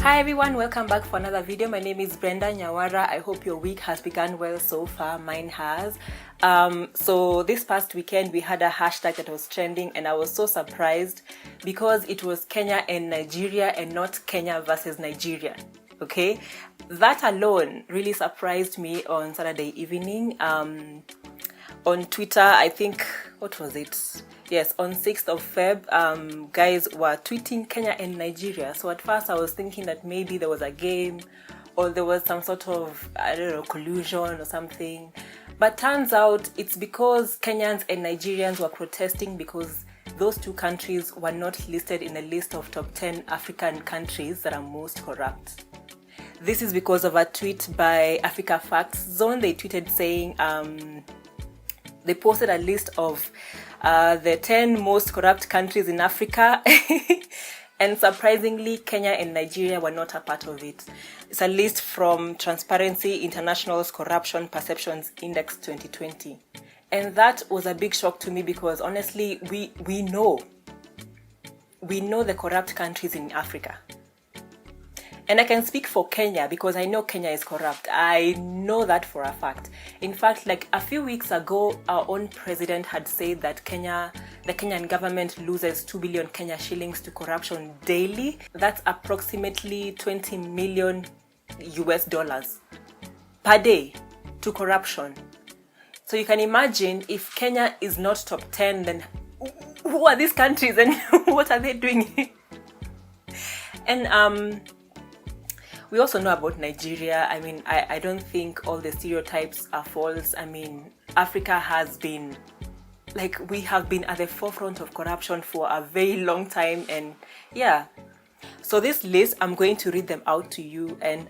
Hi everyone, welcome back for another video. My name is Brenda Nyawara. I hope your week has begun well so far. Mine has. So this past weekend we had a hashtag that was trending and I was so surprised because it was Kenya and Nigeria and not Kenya versus Nigeria. Okay, that alone really surprised me on Saturday evening. On Twitter, I think, what was it? Yes, on 6th of Feb, guys were tweeting Kenya and Nigeria. So at first I was thinking that maybe there was a game or there was some sort of, I don't know, collusion or something. But turns out it's because Kenyans and Nigerians were protesting because those two countries were not listed in a list of top 10 African countries that are most corrupt. This is because of a tweet by Africa Facts Zone. They tweeted saying, they posted a list of the 10 most corrupt countries in Africa and surprisingly Kenya and Nigeria were not a part of it. It's a list from Transparency International's Corruption Perceptions Index 2020, and that was a big shock to me because honestly we know the corrupt countries in Africa. And I can speak for Kenya because I know Kenya is corrupt. I know that for a fact. In fact, like a few weeks ago, our own president had said that the Kenyan government loses 2 billion Kenya shillings to corruption daily. That's approximately 20 million US dollars per day to corruption. So you can imagine if Kenya is not top 10, then who are these countries and what are they doing? And we also know about Nigeria. I mean, I don't think all the stereotypes are false. I mean, Africa has been, like, we have been at the forefront of corruption for a very long time. And yeah, so this list, I'm going to read them out to you. And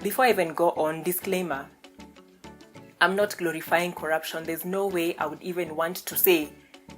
before I even go on, disclaimer, I'm not glorifying corruption. There's no way I would even want to say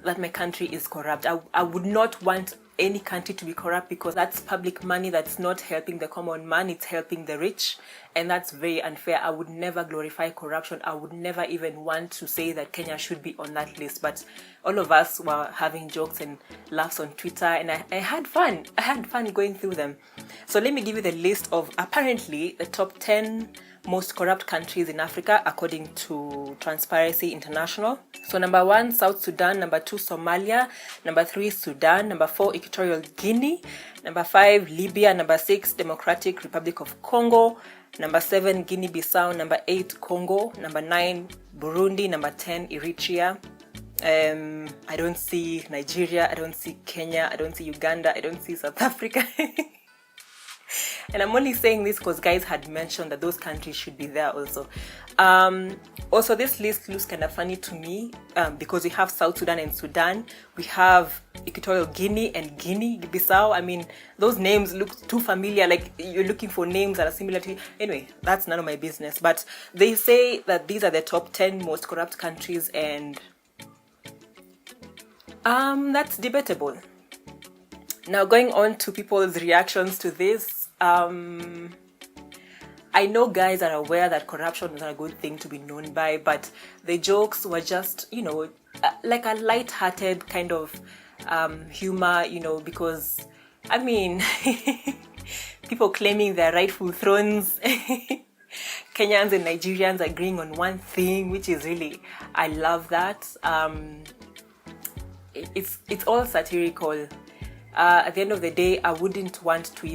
that my country is corrupt. I would not want any country to be corrupt because that's public money that's not helping the common man, it's helping the rich, and that's very unfair. I would never glorify corruption. I would never even want to say that Kenya should be on that list, but all of us were having jokes and laughs on Twitter and I had fun. I had fun going through them. So let me give you the list of apparently the top 10 most corrupt countries in Africa according to Transparency International. So number 1, South Sudan. Number 2, Somalia. Number 3, Sudan. Number 4, Equatorial Guinea. Number 5, Libya. Number 6, Democratic Republic of Congo. Number 7, Guinea-Bissau. Number 8, Congo. Number 9, Burundi. Number 10, Eritrea. I don't see Nigeria. I don't see Kenya. I don't see Uganda. I don't see South Africa. And I'm only saying this because guys had mentioned that those countries should be there also. Also, this list looks kind of funny to me because we have South Sudan and Sudan. We have Equatorial Guinea and Guinea-Bissau. I mean, those names look too familiar, like you're looking for names that are similar to... Anyway, that's none of my business. But they say that these are the top 10 most corrupt countries and that's debatable. Now, going on to people's reactions to this, I know guys are aware that corruption is not a good thing to be known by, but the jokes were just, you know, like a light-hearted kind of humor, you know, because, I mean, people claiming their rightful thrones, Kenyans and Nigerians agreeing on one thing, which is really, I love that. It's all satirical. At the end of the day, I wouldn't want to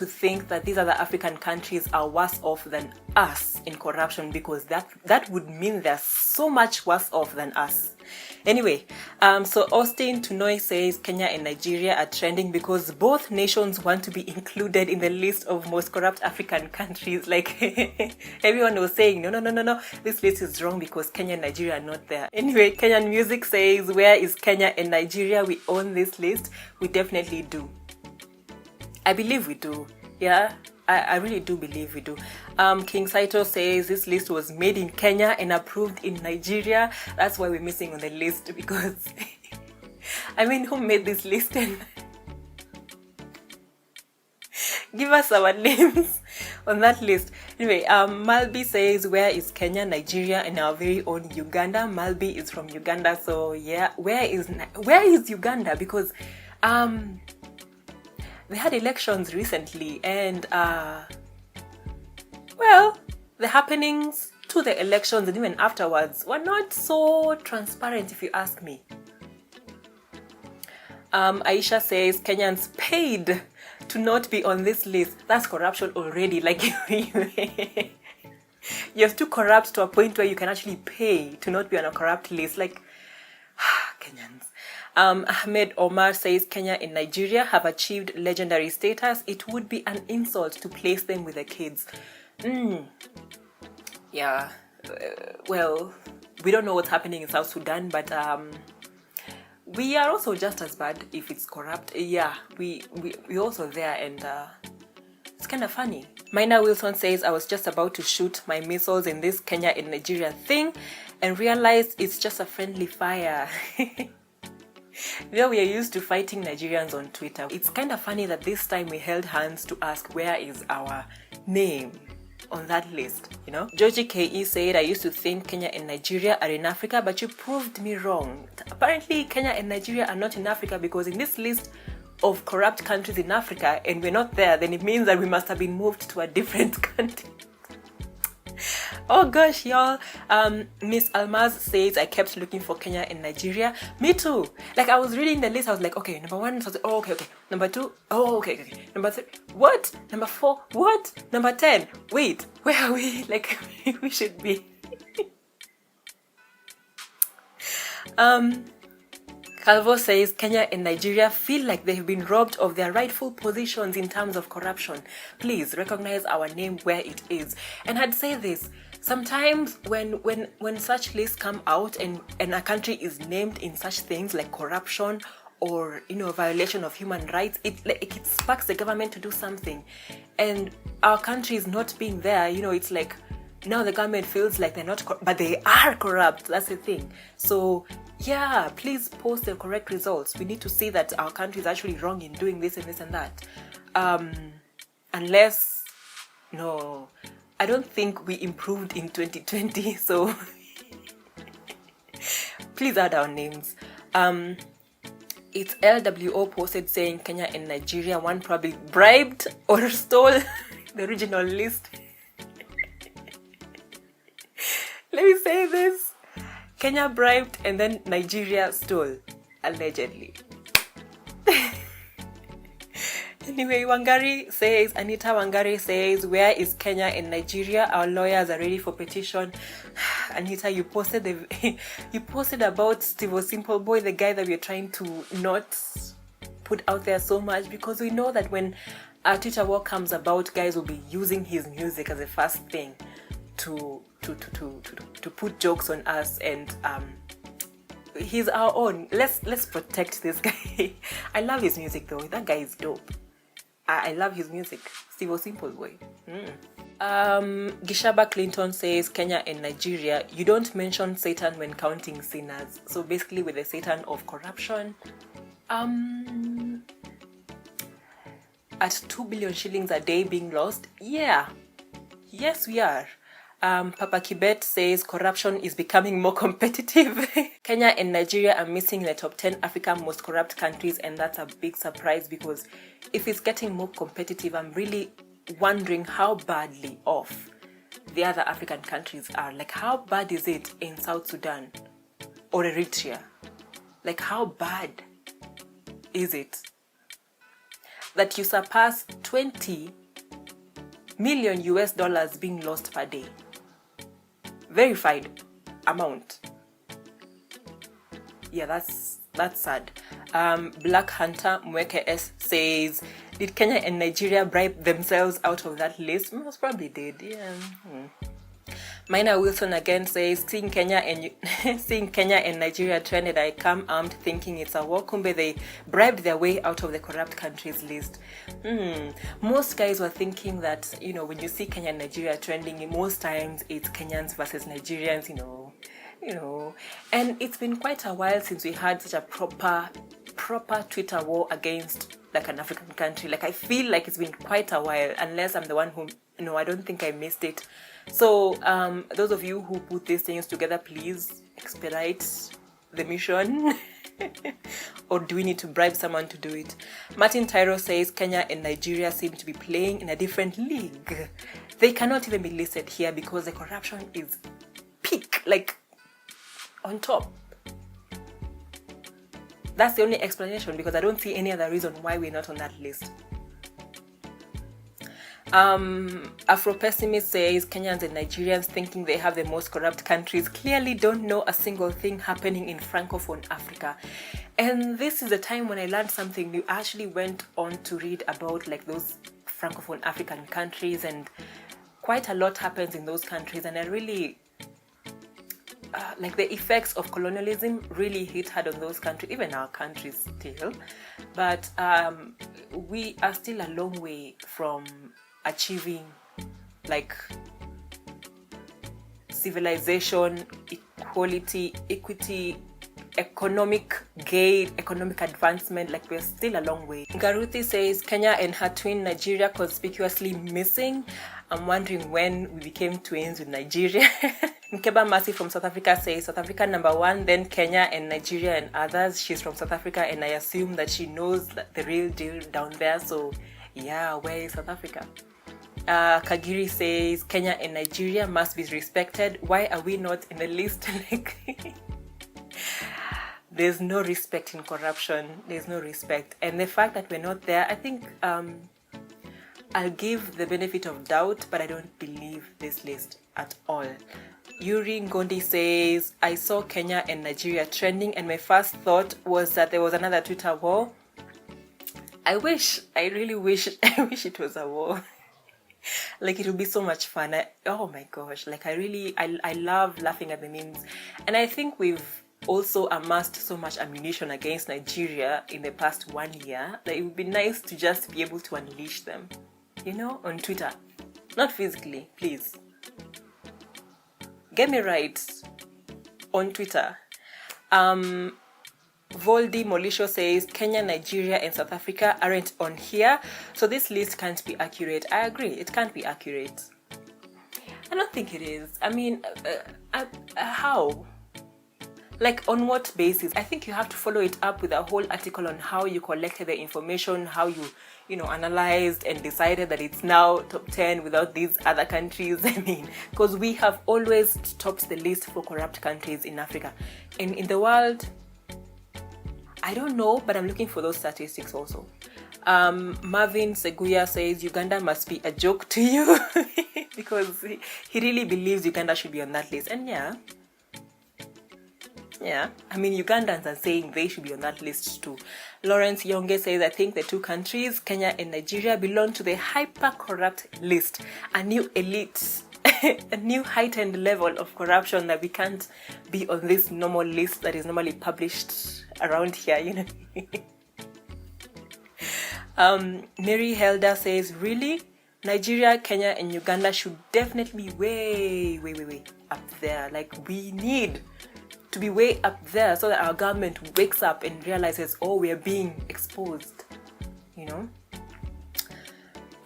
think that these other African countries are worse off than us in corruption because that would mean they're so much worse off than us. Anyway, so Austin Tunoi says Kenya and Nigeria are trending because both nations want to be included in the list of most corrupt African countries. Like everyone was saying, no, this list is wrong because Kenya and Nigeria are not there. Anyway, Kenyan Music says, where is Kenya and Nigeria? We own this list. We definitely do. I believe we do. Yeah, I really do believe we do. King Saito says this list was made in Kenya and approved in Nigeria. That's why we're missing on the list because I mean, who made this list? And give us our names on that list. Anyway, Malby says, where is Kenya, Nigeria, and our very own Uganda? Malby is from Uganda, so yeah, where is Uganda? Because they had elections recently, and well, the happenings to the elections and even afterwards were not so transparent, if you ask me. Aisha says Kenyans paid to not be on this list. That's corruption already. Like, you're too corrupt to a point where you can actually pay to not be on a corrupt list. Like, Kenyans. Ahmed Omar says Kenya and Nigeria have achieved legendary status. It would be an insult to place them with the kids. Yeah. Well, we don't know what's happening in South Sudan, but we are also just as bad if it's corrupt. Yeah, we're also there, and it's kind of funny. Mina Wilson says, I was just about to shoot my missiles in this Kenya and Nigeria thing and realized it's just a friendly fire. We are used to fighting Nigerians on Twitter. It's kind of funny that this time we held hands to ask where is our name on that list, you know? Georgie K.E. said, I used to think Kenya and Nigeria are in Africa, but you proved me wrong. Apparently, Kenya and Nigeria are not in Africa, because in this list of corrupt countries in Africa, and we're not there, then it means that we must have been moved to a different country. Oh gosh, y'all. Miss Almaz says, I kept looking for Kenya and Nigeria. Me too. Like, I was reading the list, I was like, okay, number 1, so I was like, oh, okay. Number 2, oh, okay. Number 3, what? Number 4, what? Number 10, wait, where are we? Like, we should be. Calvo says, Kenya and Nigeria feel like they have been robbed of their rightful positions in terms of corruption. Please recognize our name where it is. And I'd say this, sometimes when such lists come out and a country is named in such things like corruption or, you know, violation of human rights, it sparks the government to do something. And our country is not being there, you know, it's like, now the government feels like they're not, but they are corrupt. That's the thing. So yeah, please post the correct results. We need to see that our country is actually wrong in doing this and this and that. Unless, no, I don't think we improved in 2020. So please add our names. It's LWO posted saying Kenya and Nigeria, one probably bribed or stole the original list. Let me say this. Kenya bribed and then Nigeria stole, allegedly. Anyway, Anita Wangari says, where is Kenya and Nigeria? Our lawyers are ready for petition. Anita, you posted about Steve Simple Boy, the guy that we're trying to not put out there so much, because we know that when a Twitter war comes about, guys will be using his music as a first thing to put jokes on us, and he's our own. Let's protect this guy. I love his music though. That guy is dope. I love his music. Steve Simple Boy. Gishaba Clinton says Kenya and Nigeria, you don't mention Satan when counting sinners. So basically with the Satan of corruption, at 2 billion shillings a day being lost, yeah, yes we are. Papa Kibet says corruption is becoming more competitive. Kenya and Nigeria are missing the top 10 African most corrupt countries, and that's a big surprise, because if it's getting more competitive, I'm really wondering how badly off the other African countries are. Like, how bad is it in South Sudan or Eritrea? Like, how bad is it that you surpass 20 million US dollars being lost per day? Verified amount. Yeah, that's sad. Black Hunter Mweke S says, did Kenya and Nigeria bribe themselves out of that list? Most probably did, yeah. Mina Wilson again says, seeing Kenya and Nigeria trended, I come armed thinking it's a war. Kumbe they bribed their way out of the corrupt countries list. Most guys were thinking that, you know, when you see Kenya and Nigeria trending, most times it's Kenyans versus Nigerians, you know. And it's been quite a while since we had such a proper Twitter war against like an African country. Like, I feel like it's been quite a while, unless I'm the one who, no, I don't think I missed it. So those of you who put these things together, please expedite the mission. or do we need to bribe someone to do it? Martin Tyro says Kenya and Nigeria seem to be playing in a different league. They cannot even be listed here because the corruption is peak, like on top. That's the only explanation, because I don't see any other reason why we're not on that list. Afro Pessimist says Kenyans and Nigerians, thinking they have the most corrupt countries, clearly don't know a single thing happening in Francophone Africa. And this is the time when I learned something new. I actually went on to read about like those Francophone African countries, and quite a lot happens in those countries, and I really like the effects of colonialism really hit hard on those countries, even our countries still. But we are still a long way from achieving like civilization, equality, equity, economic gain, economic advancement. Like we're still a long way. Garuthi says Kenya and her twin Nigeria conspicuously missing. I'm wondering when we became twins with Nigeria. Nkeba Mercy from South Africa says South Africa number 1, then Kenya and Nigeria and others. She's from South Africa and I assume that she knows the real deal down there. So yeah, where is South Africa? Kagiri says Kenya and Nigeria must be respected. Why are we not in the list? There's no respect in corruption. There's no respect. And the fact that we're not there, I think I'll give the benefit of doubt, but I don't believe this list at all. Yuri Ngondi says, I saw Kenya and Nigeria trending and my first thought was that there was another Twitter war. I really wish it was a war. Like it would be so much fun. Oh my gosh, like I love laughing at the memes. And I think we've also amassed so much ammunition against Nigeria in the past 1 year that it would be nice to just be able to unleash them, you know, on Twitter. Not physically, please. Get me right, on Twitter. Voldy Molisho says Kenya, Nigeria, and South Africa aren't on here, so this list can't be accurate. I agree, it can't be accurate. I don't think it is. I mean, how? Like, on what basis? I think you have to follow it up with a whole article on how you collected the information, how you know, analyzed and decided that it's now top 10 without these other countries. I mean, because we have always topped the list for corrupt countries in Africa. And in the world, I don't know, but I'm looking for those statistics also. Marvin Seguya says Uganda must be a joke to you because he really believes Uganda should be on that list. And yeah, I mean, Ugandans are saying they should be on that list too. Lawrence Yonge says, I think the two countries, Kenya and Nigeria, belong to the hyper-corrupt list, a new elite, a new heightened level of corruption that we can't be on this normal list that is normally published around here, you know. Mary Helder says, really? Nigeria, Kenya, and Uganda should definitely be way up there. Like, we need to be way up there so that our government wakes up and realizes, oh, we are being exposed, you know.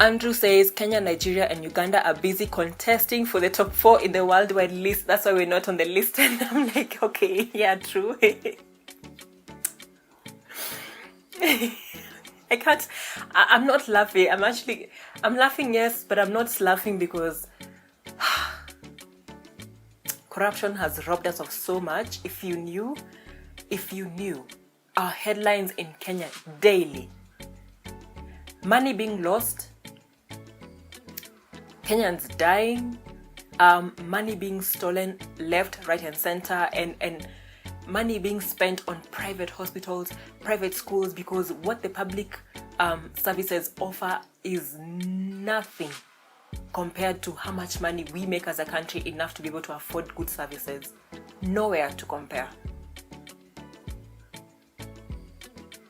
Andrew says Kenya, Nigeria, and Uganda are busy contesting for the top 4 in the worldwide list. That's why we're not on the list. And I'm like, okay, yeah, true. I can't, I'm not laughing. I'm laughing, yes, but I'm not laughing because corruption has robbed us of so much. If you knew, our headlines in Kenya daily, money being lost, Kenyans dying, money being stolen left, right, and center, and money being spent on private hospitals, private schools, because what the public services offer is nothing compared to how much money we make as a country, enough to be able to afford good services. Nowhere to compare.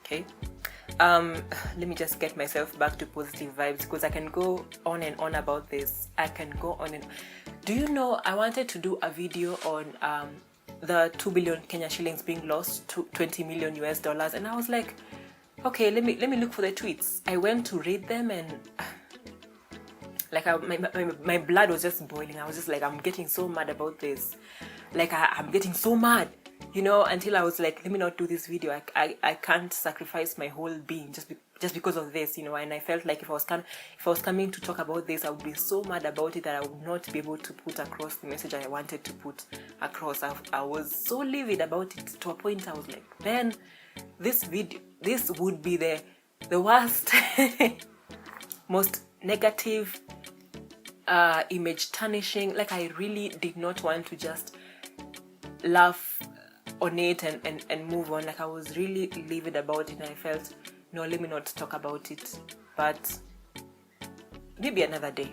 Okay. Let me just get myself back to positive vibes because I can go on and on about this. Do you know, I wanted to do a video on the 2 billion Kenya shillings being lost to 20 million US dollars, and I was like, okay, let me look for the tweets. I went to read them and like my blood was just boiling. I was just like, I'm getting so mad about this. Like I'm getting so mad. you know, until I was like, let me not do this video. I can't sacrifice my whole being just because of this, you know. And I felt like if I was coming to talk about this, I would be so mad about it that I would not be able to put across the message I wanted to put across. I was so livid about it to a point I was like, man, this would be the worst most negative image tarnishing. Like, I really did not want to just laugh on it and move on. Like, I was really livid about it, and I felt, no, let me not talk about it, but maybe another day.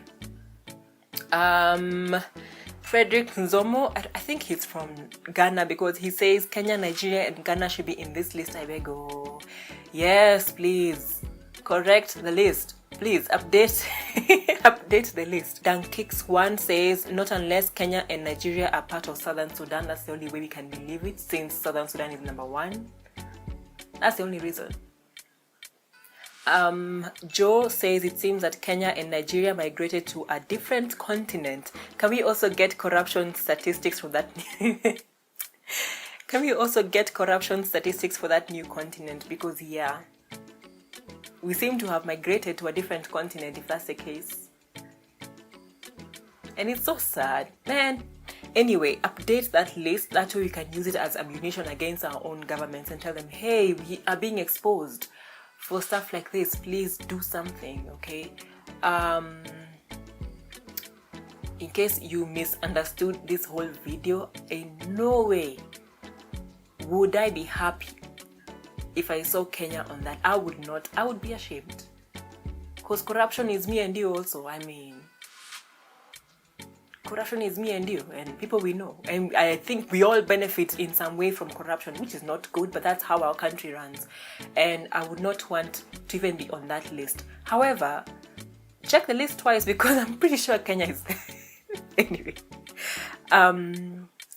Frederick Nzomo, I think he's from Ghana, because he says Kenya, Nigeria, and Ghana should be in this list. I beg, oh yes, please correct the list. Please update update the list. Dan Kicks One says, not unless Kenya and Nigeria are part of Southern Sudan. That's the only way we can believe it, since Southern Sudan is number 1. That's the only reason. Joe says, it seems that Kenya and Nigeria migrated to a different continent. Can we also get corruption statistics for that? Can we also get corruption statistics for that new continent? Because yeah, we seem to have migrated to a different continent, if that's the case. And it's so sad, man. Anyway, update that list. That way we can use it as ammunition against our own governments and tell them, hey, we are being exposed for stuff like this. Please do something, okay? In case you misunderstood this whole video, in no way would I be happy if I saw Kenya on that. I would not. I would be ashamed. Because corruption is me and you also. I mean, corruption is me and you, and people we know. And I think we all benefit in some way from corruption, which is not good, but that's how our country runs. And I would not want to even be on that list. However, check the list twice, because I'm pretty sure Kenya is there. Anyway,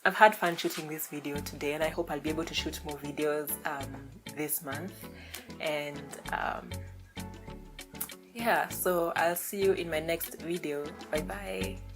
I've had fun shooting this video today, and I hope I'll be able to shoot more videos this month. And yeah, so I'll see you in my next video. Bye bye.